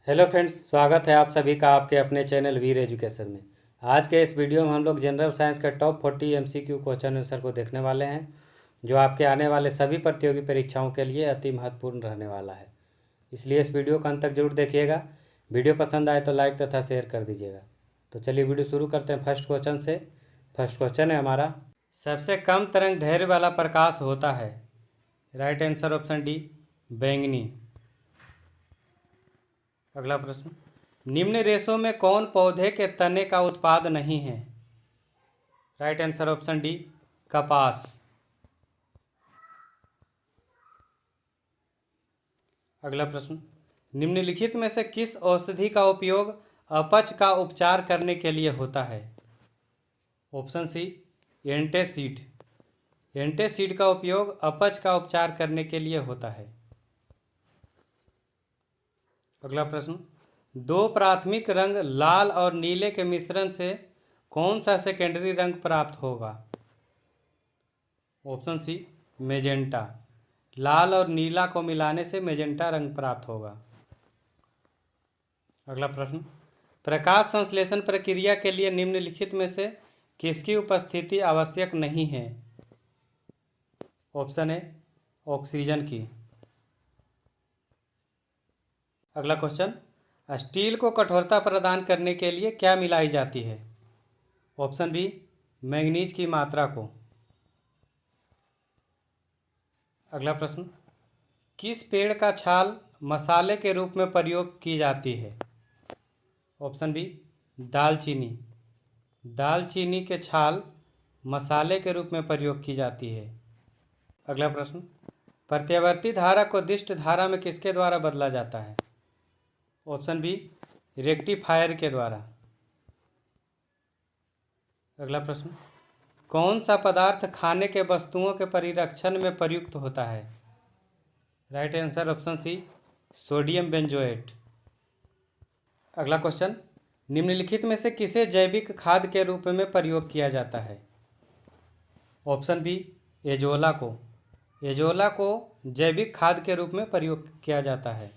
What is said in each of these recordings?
Hello friends, स्वागत है आप सभी का आपके अपने चैनल वीर एजुकेशन में। आज के इस वीडियो में हम लोग जनरल साइंस के टॉप 40 एमसीक्यू क्वेश्चन आंसर को देखने वाले हैं, जो आपके आने वाले सभी प्रतियोगी परीक्षाओं के लिए अति महत्वपूर्ण रहने वाला है। इसलिए इस वीडियो को अंत तक जरूर देखिएगा। वीडियो पसंद आए तो लाइक तथा शेयर कर दीजिएगा। तो चलिए वीडियो शुरू करते हैं फर्स्ट क्वेश्चन से। फर्स्ट क्वेश्चन है हमारा, सबसे कम तरंग दैर्घ्य वाला प्रकाश होता है। राइट आंसर ऑप्शन डी, बैंगनी। अगला प्रश्न, निम्न रेशों में कौन पौधे के तने का उत्पाद नहीं है। राइट आंसर ऑप्शन डी, कपास। अगला प्रश्न, निम्नलिखित में से किस औषधि का उपयोग अपच का उपचार करने के लिए होता है। ऑप्शन सी, एंटासिड। एंटासिड का उपयोग अपच का उपचार करने के लिए होता है। अगला प्रश्न, दो प्राथमिक रंग लाल और नीले के मिश्रण से कौन सा सेकेंडरी रंग प्राप्त होगा। Option C, magenta. लाल और नीला को मिलाने से मेजेंटा रंग प्राप्त होगा। अगला प्रश्न, प्रकाश संश्लेषण प्रक्रिया के लिए निम्नलिखित में से किसकी उपस्थिति आवश्यक नहीं है। ऑप्शन ए, ऑक्सीजन की। अगला क्वेश्चन, स्टील को कठोरता प्रदान करने के लिए क्या मिलाई जाती है। ऑप्शन बी, मैंगनीज की मात्रा को। अगला प्रश्न, किस पेड़ का छाल मसाले के रूप में प्रयोग की जाती है। ऑप्शन बी, दालचीनी। दालचीनी के छाल मसाले के रूप में प्रयोग की जाती है। अगला प्रश्न, प्रत्यावर्ती धारा को दिष्ट धारा में किसके द्वारा बदला जाता है। ऑप्शन बी, रेक्टिफायर के द्वारा। अगला प्रश्न, कौन सा पदार्थ खाने के वस्तुओं के परिरक्षण में प्रयुक्त होता है। Right answer option C, sodium benzoate. अगला क्वेश्चन, निम्नलिखित में से किसे जैविक खाद के रूप में प्रयोग किया जाता है। ऑप्शन बी, एजोला को। एजोला को जैविक खाद के रूप में प्रयोग किया जाता है।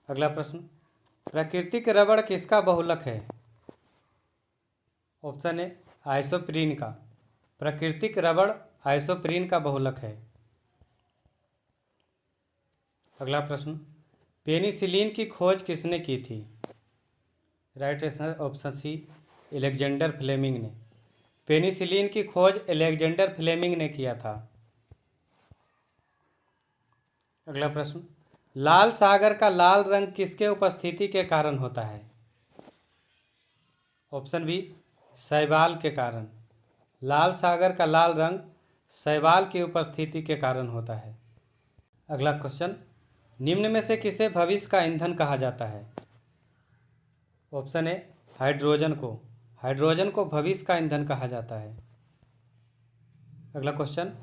अगला प्रश्न, प्राकृतिक रबड़ किसका बहुलक है। ऑप्शन ए, आइसोप्रीन का। प्राकृतिक रबड़ आइसोप्रीन का बहुलक है। अगला प्रश्न, पेनिसिलिन की खोज किसने की थी। Right answer option C, Alexander Fleming ने। पेनिसिलिन की खोज अलेक्जेंडर फ्लेमिंग ने किया था। अगला प्रश्न, लाल सागर का लाल रंग किसके उपस्थिति के कारण होता है। ऑप्शन बी, शैवाल के कारण। लाल सागर का लाल रंग शैवाल की उपस्थिति के कारण होता है। अगला क्वेश्चन, निम्न में से किसे भविष्य का ईंधन कहा जाता है। ऑप्शन ए, हाइड्रोजन को। हाइड्रोजन को भविष्य का ईंधन कहा जाता है। अगला क्वेश्चन,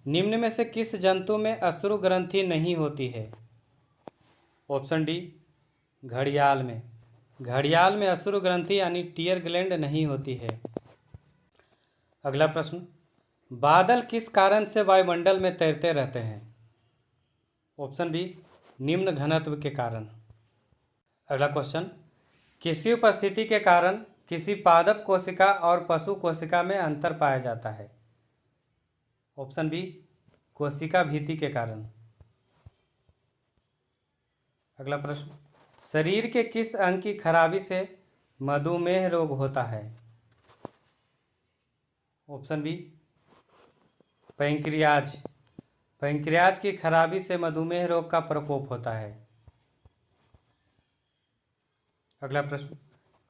निम्न में से किस जंतु में अश्रु ग्रंथि नहीं होती है। ऑप्शन डी, घड़ियाल में। घड़ियाल में अश्रु ग्रंथि यानी टीयर ग्लैंड नहीं होती है। अगला प्रश्न, बादल किस कारण से वायुमंडल में तैरते रहते हैं। ऑप्शन बी, निम्न घनत्व के कारण। अगला क्वेश्चन, किसकी उपस्थिति के कारण किसी पादप कोशिका और पशु कोशिका में अंतर पाया जाता है। ऑप्शन बी, कोशिका भित्ति के कारण। अगला प्रश्न, शरीर के किस अंग की खराबी से मधुमेह रोग होता है। Option B, pancreas. पैंक्रियाज की खराबी से मधुमेह रोग का प्रकोप होता है। अगला प्रश्न,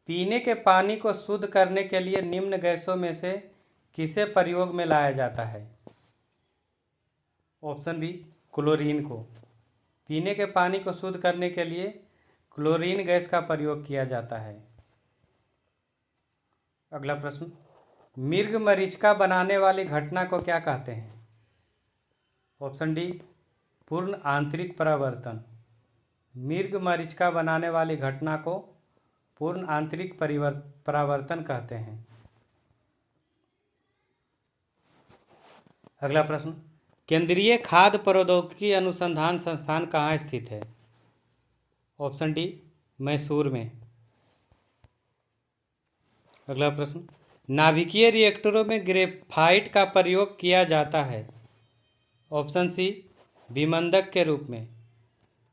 पीने के पानी को शुद्ध करने के लिए निम्न गैसों में से किसे प्रयोग में लाया जाता है। ऑप्शन बी, क्लोरीन को। पीने के पानी को शुद्ध करने के लिए क्लोरीन गैस का प्रयोग किया जाता है। अगला प्रश्न, मृग मरीचिका बनाने वाली घटना को क्या कहते हैं। ऑप्शन डी, पूर्ण आंतरिक परावर्तन। मृग मरीचिका बनाने वाली घटना को पूर्ण आंतरिक परावर्तन कहते हैं। अगला प्रश्न, केंद्रीय खाद्य प्रौद्योगिकी अनुसंधान संस्थान कहाँ स्थित है? ऑप्शन डी मैसूर में। अगला प्रश्न, नाभिकीय रिएक्टरों में ग्रेफाइट का प्रयोग किया जाता है। ऑप्शन सी विमंदक के रूप में।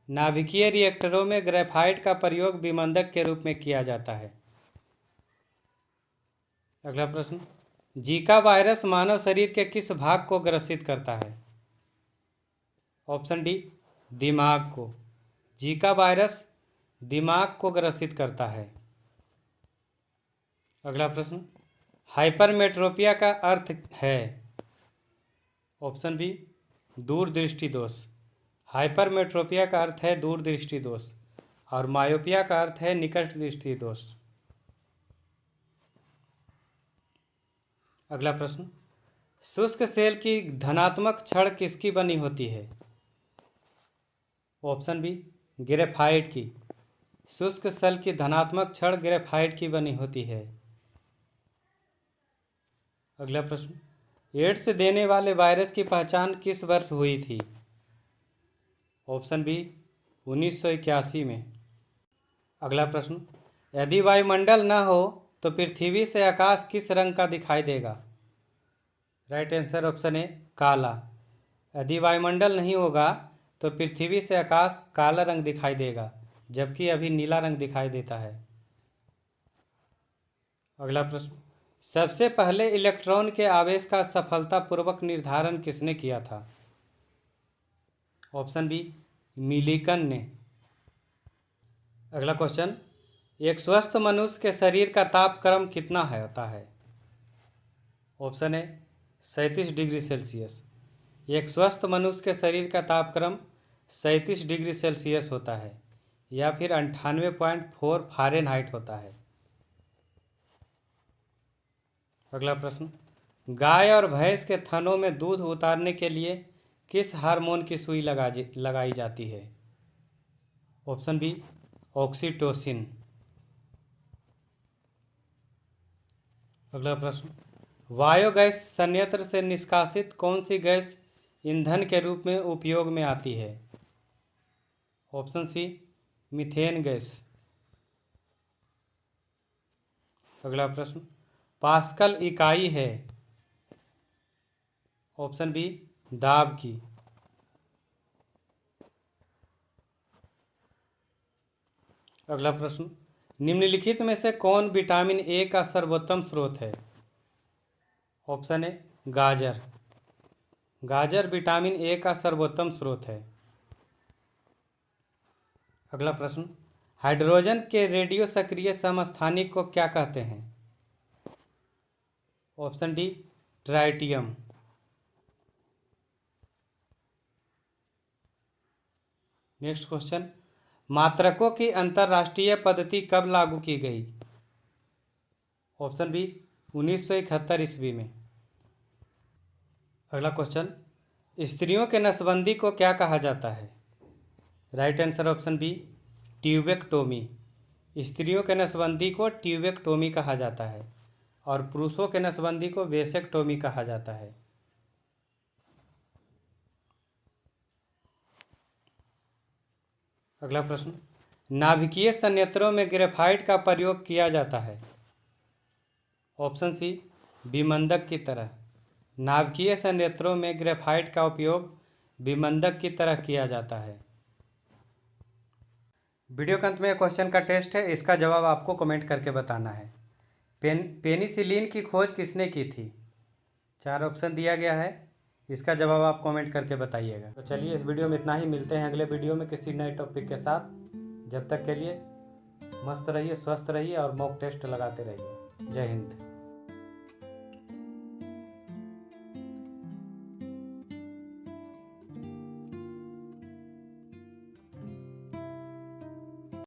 नाभिकीय रिएक्टरों में ग्रेफाइट का प्रयोग विमंदक के रूप में किया जाता है। अगला प्रश्न, जीका वायरस मानव शरीर के किस भाग को ग्रसित करता है? ऑप्शन डी दिमाग को। जीका वायरस दिमाग को ग्रसित करता है। अगला प्रश्न, हाइपरमेट्रोपिया का अर्थ है? ऑप्शन बी दूरदृष्टि दोष। हाइपरमेट्रोपिया का अर्थ है दूरदृष्टि दोष और मायोपिया का अर्थ है निकट दृष्टि दोष। अगला प्रश्न, शुष्क सेल की धनात्मक छड़ किसकी बनी होती है? ऑप्शन बी ग्रेफाइट की। शुष्क सेल की धनात्मक छड़ ग्रेफाइट की बनी होती है। अगला प्रश्न, एड्स देने वाले वायरस की पहचान किस वर्ष हुई थी? ऑप्शन बी 1981 में। अगला प्रश्न, यदि वायुमंडल न हो तो पृथ्वी से आकाश किस रंग का दिखाई देगा? राइट आंसर ऑप्शन ए काला। यदि वायुमंडल नहीं होगा तो पृथ्वी से आकाश काला रंग दिखाई देगा, जबकि अभी नीला रंग दिखाई देता है। अगला प्रश्न, सबसे पहले इलेक्ट्रॉन के आवेश का सफलतापूर्वक निर्धारण किसने किया था? ऑप्शन बी मिलिकन ने। अगला क्वेश्चन, एक स्वस्थ मनुष्य के शरीर का तापक्रम कितना है होता है? Option A 37 degree Celsius. एक स्वस्थ मनुष्य के शरीर का तापक्रम 37 डिग्री सेल्सियस होता है या फिर 98.4 फ़ारेनहाइट होता है। अगला प्रश्न, गाय और भैंस के थनों में दूध उतारने के लिए किस हार्मोन की सुई लगाई जाती है? Option B oxytocin. अगला प्रश्न, बायोगैस संयंत्र से निष्कासित कौन सी गैस ईंधन के रूप में उपयोग में आती है? Option C methane gas. अगला प्रश्न, पास्कल इकाई है? ऑप्शन बी दाब की। अगला प्रश्न, निम्नलिखित में से कौन विटामिन ए का सर्वोत्तम स्रोत है? ऑप्शन ए गाजर। गाजर विटामिन ए का सर्वोत्तम स्रोत है। अगला प्रश्न, हाइड्रोजन के रेडियो सक्रिय समस्थानिक को क्या कहते हैं? Option D tritium. Next question, मात्रकों की अंतर्राष्ट्रीय पद्धति कब लागू की गई? ऑप्शन बी 1971 ईस्वी में। अगला क्वेश्चन, स्त्रियों के नसबंदी को क्या कहा जाता है? Right answer option B tubectomy. स्त्रियों के नसबंदी को ट्यूबेक्टोमी कहा जाता है और पुरुषों के नसबंदी को वेसेक्टोमी कहा जाता है। अगला प्रश्न, नाभिकीय संयंत्रों में ग्रेफाइट का प्रयोग किया जाता है? ऑप्शन सी विमंदक की तरह। नाभिकीय संयंत्रों में ग्रेफाइट का उपयोग विमंदक की तरह किया जाता है। वीडियो के अंत में क्वेश्चन का टेस्ट है, इसका जवाब आपको कमेंट करके बताना है। पेनिसिलिन की खोज किसने की थी? 4 ऑप्शन दिया गया है, इसका जवाब आप कमेंट करके बताइएगा। तो चलिए इस वीडियो में इतना ही, मिलते हैं अगले वीडियो में किसी नए टॉपिक के साथ। जब तक के लिए मस्त रहिए, स्वस्थ रहिए और मॉक टेस्ट लगाते रहिए। जय हिंद।